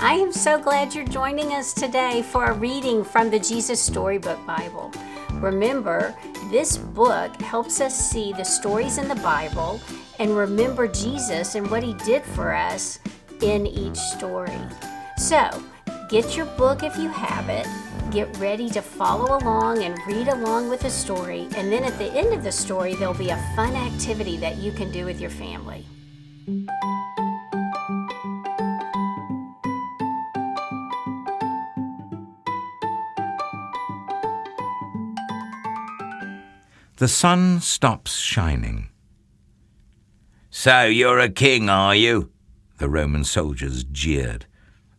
I am so glad you're joining us today for a reading from the Jesus Storybook Bible. Remember, this book helps us see the stories in the Bible and remember Jesus and what He did for us in each story. So, get your book if you have it, get ready to follow along and read along with the story, and then at the end of the story, there'll be a fun activity that you can do with your family. The sun stops shining. "So you're a king, are you?" the Roman soldiers jeered.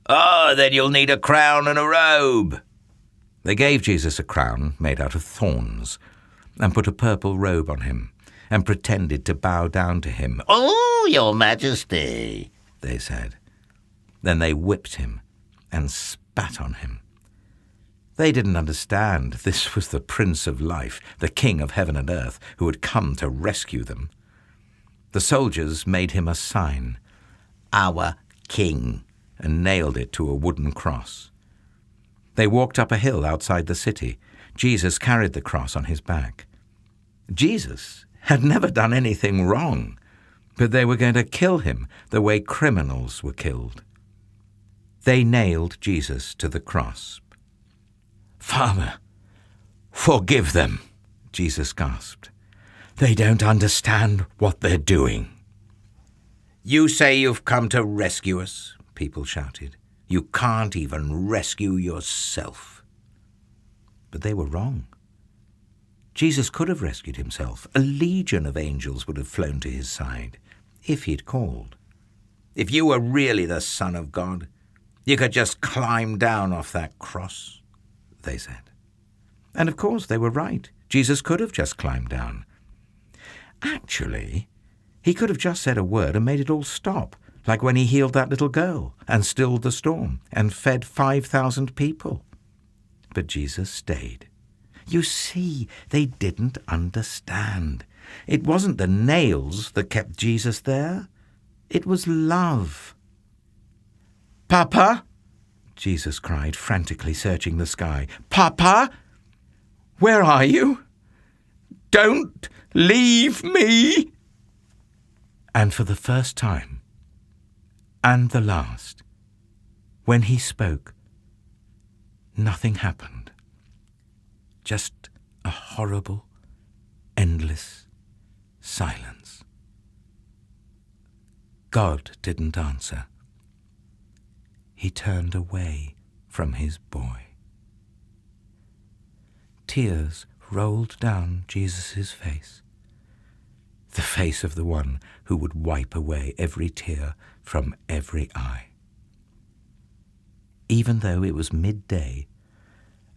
"Oh, then you'll need a crown and a robe." They gave Jesus a crown made out of thorns and put a purple robe on him and pretended to bow down to him. "Oh, your majesty," they said. Then they whipped him and spat on him. They didn't understand this was the Prince of Life, the King of heaven and earth, who had come to rescue them. The soldiers made him a sign, "Our King," and nailed it to a wooden cross. They walked up a hill outside the city. Jesus carried the cross on his back. Jesus had never done anything wrong, but they were going to kill him the way criminals were killed. They nailed Jesus to the cross. "Father, forgive them," Jesus gasped. "They don't understand what they're doing." "You say you've come to rescue us," people shouted. "You can't even rescue yourself." But they were wrong. Jesus could have rescued himself. A legion of angels would have flown to his side if he'd called. "If you were really the Son of God, you could just climb down off that cross," they said. And of course they were right. Jesus could have just climbed down. Actually, he could have just said a word and made it all stop, like when he healed that little girl and stilled the storm and fed 5,000 people. But Jesus stayed. You see, they didn't understand. It wasn't the nails that kept Jesus there. It was love. "Papa!" Jesus cried, frantically searching the sky. "Papa! Where are you? Don't leave me!" And for the first time, and the last, when he spoke, nothing happened. Just a horrible, endless silence. God didn't answer. He turned away from his boy. Tears rolled down Jesus' face, the face of the one who would wipe away every tear from every eye. Even though it was midday,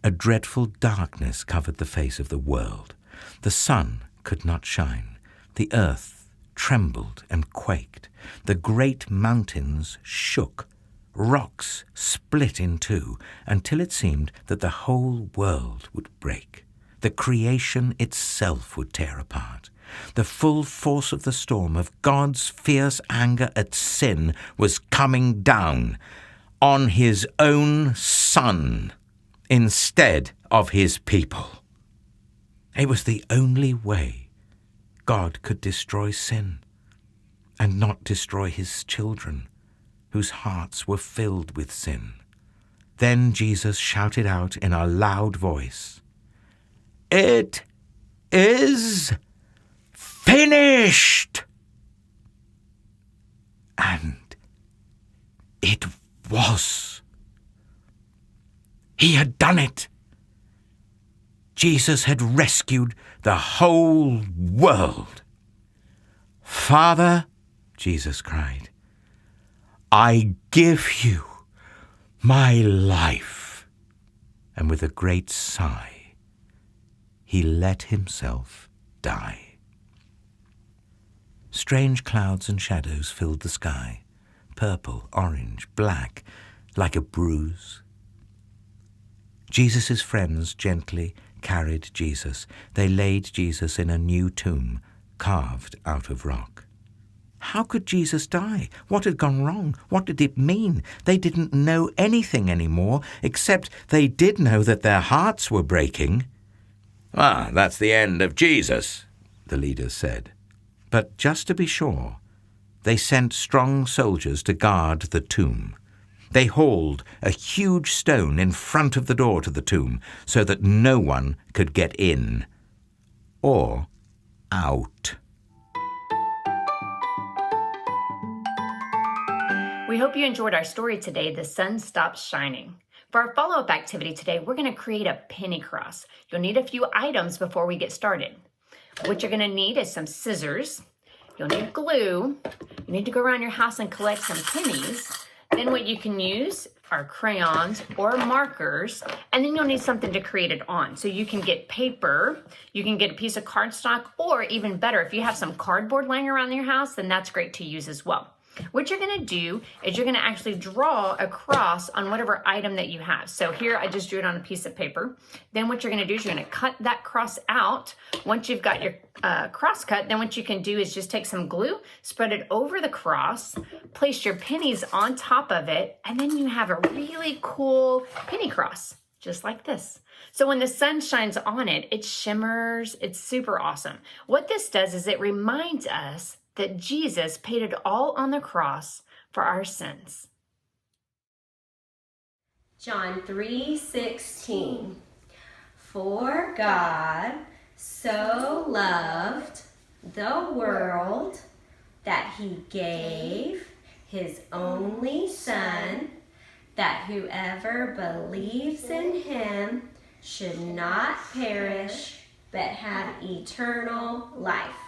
a dreadful darkness covered the face of the world. The sun could not shine. The earth trembled and quaked. The great mountains shook. Rocks split in two until it seemed that the whole world would break. The creation itself would tear apart. The full force of the storm of God's fierce anger at sin was coming down on his own Son instead of his people. It was the only way God could destroy sin and not destroy his children, whose hearts were filled with sin. Then Jesus shouted out in a loud voice, "It is finished!" And it was. He had done it. Jesus had rescued the whole world. "Father," Jesus cried, "I give you my life." And with a great sigh, he let himself die. Strange clouds and shadows filled the sky, purple, orange, black, like a bruise. Jesus' friends gently carried Jesus. They laid Jesus in a new tomb carved out of rock. How could Jesus die? What had gone wrong? What did it mean? They didn't know anything anymore, except they did know that their hearts were breaking. "Ah, that's the end of Jesus," the leaders said. But just to be sure, they sent strong soldiers to guard the tomb. They hauled a huge stone in front of the door to the tomb so that no one could get in or out. We hope you enjoyed our story today, The Sun Stops Shining. For our follow-up activity today, we're going to create a penny cross. You'll need a few items before we get started. What you're going to need is some scissors. You'll need glue. You need to go around your house and collect some pennies. Then what you can use are crayons or markers, and then you'll need something to create it on. So you can get paper, you can get a piece of cardstock, or even better, if you have some cardboard laying around in your house, then that's great to use as well. What you're going to do is you're going to actually draw a cross on whatever item that you have. So here I just drew it on a piece of paper. Then what you're going to do is you're going to cut that cross out. Once you've got your cross cut, then what you can do is just take some glue, spread it over the cross, place your pennies on top of it, and then you have a really cool penny cross, just like this. So when the sun shines on it, it shimmers. It's super awesome. What this does is it reminds us that Jesus paid it all on the cross for our sins. John 3:16. For God so loved the world that he gave his only Son, that whoever believes in him should not perish but have eternal life.